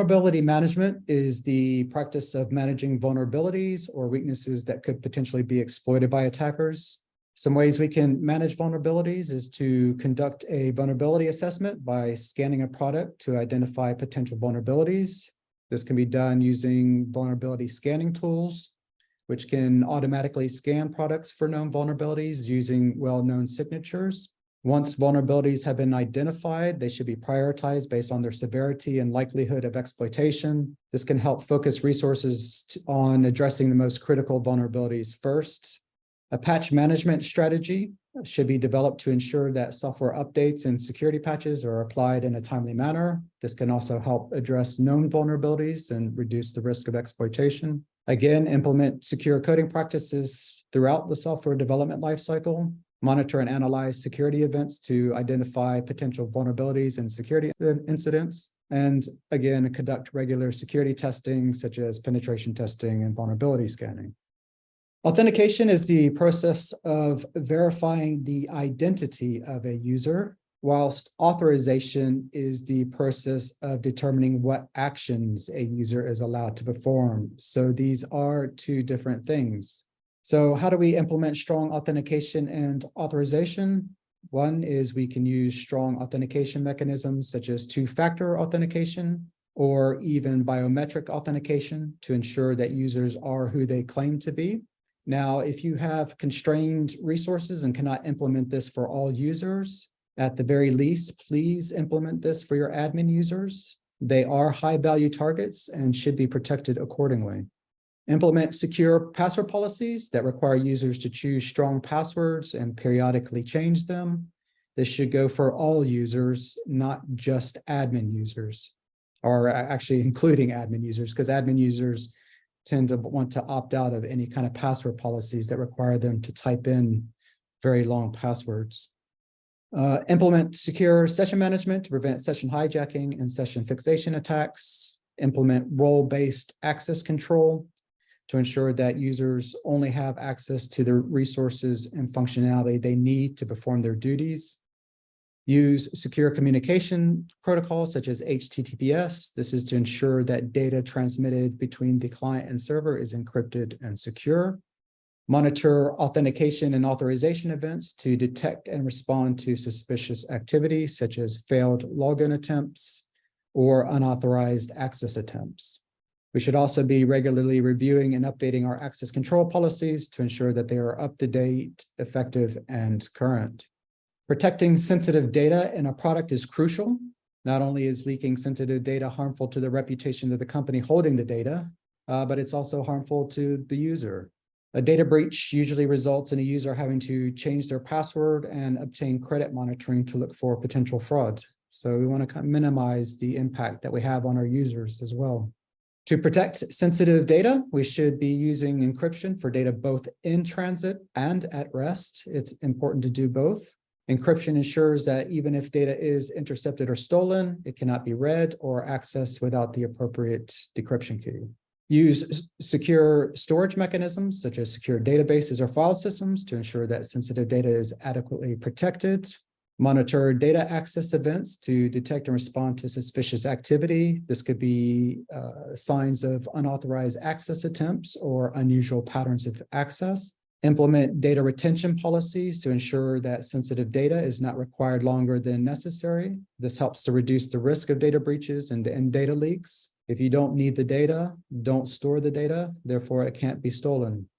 Vulnerability management is the practice of managing vulnerabilities or weaknesses that could potentially be exploited by attackers. Some ways we can manage vulnerabilities is to conduct a vulnerability assessment by scanning a product to identify potential vulnerabilities. This can be done using vulnerability scanning tools, which can automatically scan products for known vulnerabilities using well-known signatures. Once vulnerabilities have been identified, they should be prioritized based on their severity and likelihood of exploitation. This can help focus resources on addressing the most critical vulnerabilities first. A patch management strategy should be developed to ensure that software updates and security patches are applied in a timely manner. This can also help address known vulnerabilities and reduce the risk of exploitation. Again, implement secure coding practices throughout the software development lifecycle. Monitor and analyze security events to identify potential vulnerabilities and security incidents. And again, conduct regular security testing, such as penetration testing and vulnerability scanning. Authentication is the process of verifying the identity of a user, whilst authorization is the process of determining what actions a user is allowed to perform. So these are two different things. So how do we implement strong authentication and authorization? One is we can use strong authentication mechanisms such as two-factor authentication or even biometric authentication to ensure that users are who they claim to be. Now, if you have constrained resources and cannot implement this for all users, at the very least, please implement this for your admin users. They are high-value targets and should be protected accordingly. Implement secure password policies that require users to choose strong passwords and periodically change them. This should go for all users, not just admin users, or actually including admin users, because admin users tend to want to opt out of any kind of password policies that require them to type in very long passwords. Implement secure session management to prevent session hijacking and session fixation attacks. Implement role-based access control to ensure that users only have access to the resources and functionality they need to perform their duties. Use secure communication protocols such as HTTPS. This is to ensure that data transmitted between the client and server is encrypted and secure. Monitor authentication and authorization events to detect and respond to suspicious activities such as failed login attempts or unauthorized access attempts. We should also be regularly reviewing and updating our access control policies to ensure that they are up to date, effective, and current. Protecting sensitive data in a product is crucial. Not only is leaking sensitive data harmful to the reputation of the company holding the data, but it's also harmful to the user. A data breach usually results in a user having to change their password and obtain credit monitoring to look for potential fraud. So we want to minimize the impact that we have on our users as well. To protect sensitive data, we should be using encryption for data both in transit and at rest. It's important to do both. Encryption ensures that even if data is intercepted or stolen, it cannot be read or accessed without the appropriate decryption key. Use secure storage mechanisms such as secure databases or file systems to ensure that sensitive data is adequately protected. Monitor data access events to detect and respond to suspicious activity. This could be signs of unauthorized access attempts or unusual patterns of access. Implement data retention policies to ensure that sensitive data is not required longer than necessary. This helps to reduce the risk of data breaches and data leaks. If you don't need the data, don't store the data, therefore it can't be stolen.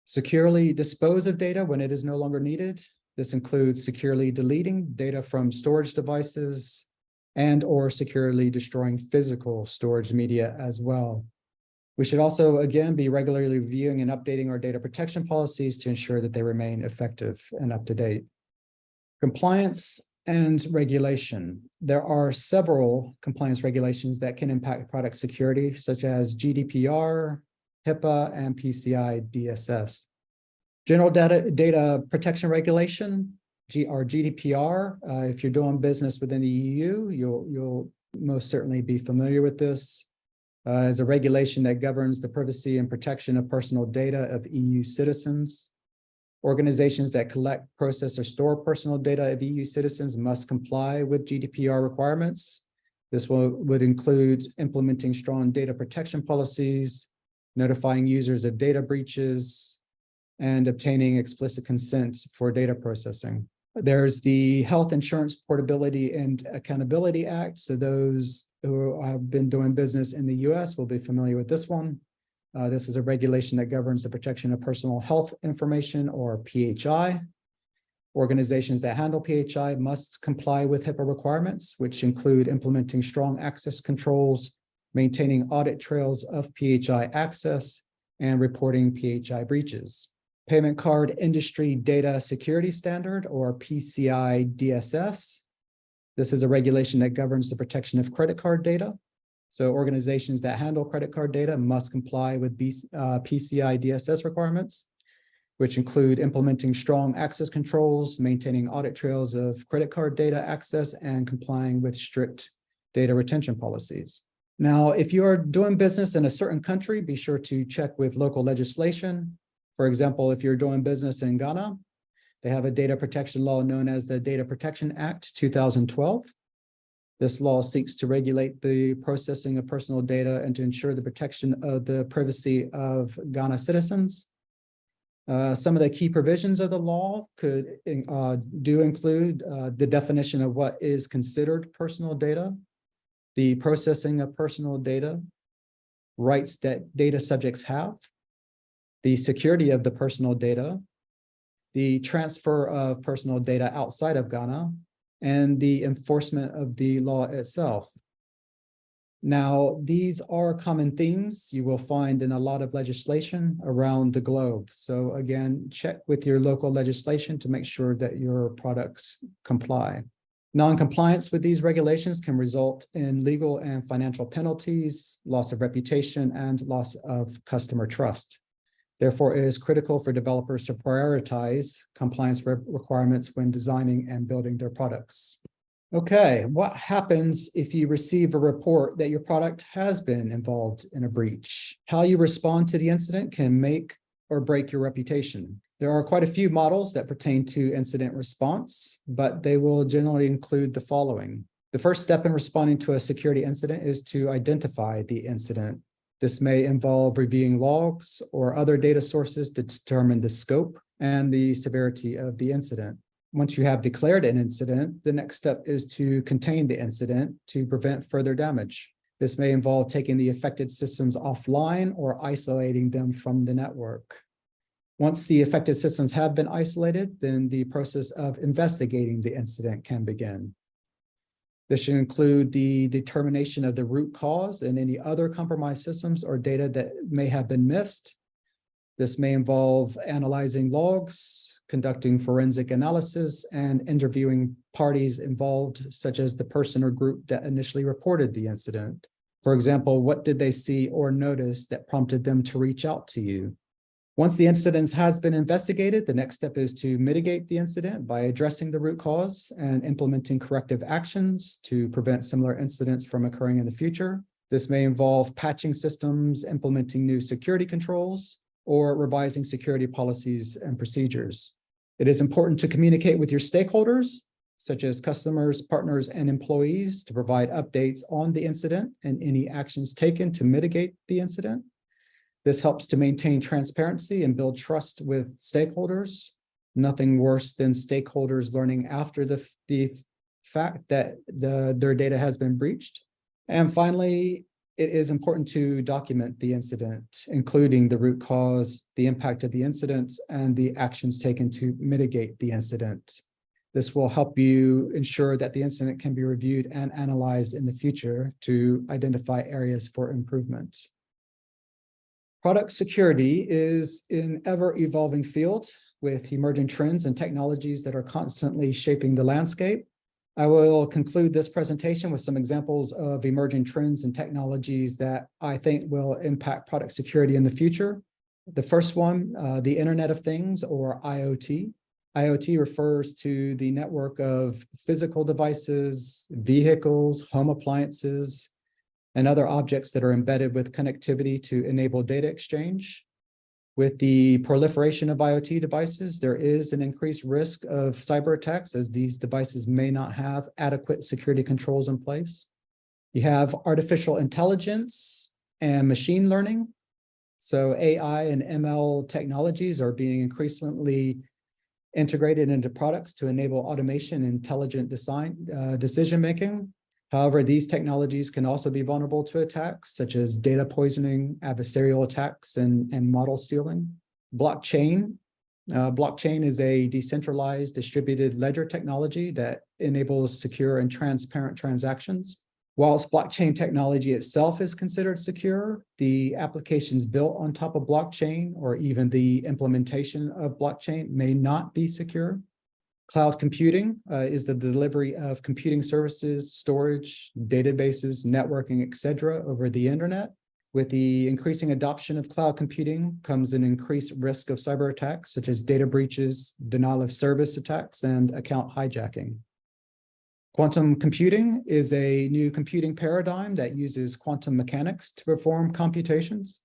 Securely dispose of data when it is no longer needed. This includes securely deleting data from storage devices and/or securely destroying physical storage media as well. We should also, again, be regularly reviewing and updating our data protection policies to ensure that they remain effective and up to date. Compliance and regulation. There are several compliance regulations that can impact product security, such as GDPR, HIPAA, and PCI DSS. General Data Protection Regulation, or GDPR. If you're doing business within the EU, you'll most certainly be familiar with this. Is a regulation that governs the privacy and protection of personal data of EU citizens. Organizations that collect, process, or store personal data of EU citizens must comply with GDPR requirements. This would include implementing strong data protection policies, notifying users of data breaches, and obtaining explicit consent for data processing. There's the Health Insurance Portability and Accountability Act. So those who have been doing business in the US will be familiar with this one. This is a regulation that governs the protection of personal health information, or PHI. Organizations that handle PHI must comply with HIPAA requirements, which include implementing strong access controls, maintaining audit trails of PHI access, and reporting PHI breaches. Payment Card Industry Data Security Standard, or PCI DSS. This is a regulation that governs the protection of credit card data. So organizations that handle credit card data must comply with PCI DSS requirements, which include implementing strong access controls, maintaining audit trails of credit card data access, and complying with strict data retention policies. Now, if you are doing business in a certain country, be sure to check with local legislation. For example, if you're doing business in Ghana, they have a data protection law known as the Data Protection Act 2012. This law seeks to regulate the processing of personal data and to ensure the protection of the privacy of Ghana citizens. Some of the key provisions of the law do include the definition of what is considered personal data, the processing of personal data, rights that data subjects have, the security of the personal data, the transfer of personal data outside of Ghana, and the enforcement of the law itself. Now, these are common themes you will find in a lot of legislation around the globe. So again, check with your local legislation to make sure that your products comply. Non-compliance with these regulations can result in legal and financial penalties, loss of reputation, and loss of customer trust. Therefore, it is critical for developers to prioritize compliance requirements when designing and building their products. Okay, what happens if you receive a report that your product has been involved in a breach? How you respond to the incident can make or break your reputation. There are quite a few models that pertain to incident response, but they will generally include the following. The first step in responding to a security incident is to identify the incident. This may involve reviewing logs or other data sources to determine the scope and the severity of the incident. Once you have declared an incident, the next step is to contain the incident to prevent further damage. This may involve taking the affected systems offline or isolating them from the network. Once the affected systems have been isolated, then the process of investigating the incident can begin. This should include the determination of the root cause and any other compromised systems or data that may have been missed. This may involve analyzing logs, conducting forensic analysis, and interviewing parties involved, such as the person or group that initially reported the incident. For example, what did they see or notice that prompted them to reach out to you? Once the incident has been investigated, the next step is to mitigate the incident by addressing the root cause and implementing corrective actions to prevent similar incidents from occurring in the future. This may involve patching systems, implementing new security controls, or revising security policies and procedures. It is important to communicate with your stakeholders, such as customers, partners, and employees, to provide updates on the incident and any actions taken to mitigate the incident. This helps to maintain transparency and build trust with stakeholders. Nothing worse than stakeholders learning after the fact that their data has been breached. And finally, it is important to document the incident, including the root cause, the impact of the incident, and the actions taken to mitigate the incident. This will help you ensure that the incident can be reviewed and analyzed in the future to identify areas for improvement. Product security is an ever-evolving field with emerging trends and technologies that are constantly shaping the landscape. I will conclude this presentation with some examples of emerging trends and technologies that I think will impact product security in the future. The first one, the Internet of Things, or IoT. IoT refers to the network of physical devices, vehicles, home appliances, and other objects that are embedded with connectivity to enable data exchange. With the proliferation of IoT devices, there is an increased risk of cyber attacks, as these devices may not have adequate security controls in place. You have artificial intelligence and machine learning. So AI and ML technologies are being increasingly integrated into products to enable automation and intelligent decision-making. However, these technologies can also be vulnerable to attacks such as data poisoning, adversarial attacks, and model stealing. Blockchain. Blockchain is a decentralized distributed ledger technology that enables secure and transparent transactions. Whilst blockchain technology itself is considered secure, the applications built on top of blockchain or even the implementation of blockchain may not be secure. Cloud computing is the delivery of computing services, storage, databases, networking, etc. over the internet. With the increasing adoption of cloud computing comes an increased risk of cyber attacks, such as data breaches, denial of service attacks, and account hijacking. Quantum computing is a new computing paradigm that uses quantum mechanics to perform computations.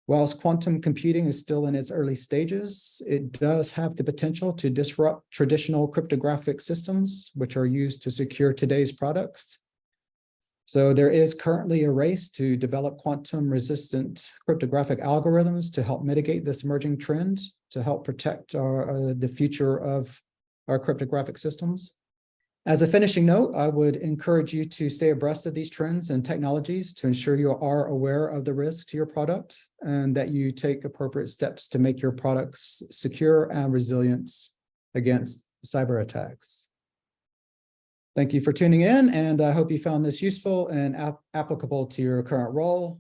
Whilst quantum computing is still in its early stages, it does have the potential to disrupt traditional cryptographic systems, which are used to secure today's products. So there is currently a race to develop quantum-resistant cryptographic algorithms to help mitigate this emerging trend, to help protect the future of our cryptographic systems. As a finishing note, I would encourage you to stay abreast of these trends and technologies to ensure you are aware of the risks to your product and that you take appropriate steps to make your products secure and resilient against cyber attacks. Thank you for tuning in, and I hope you found this useful and applicable to your current role.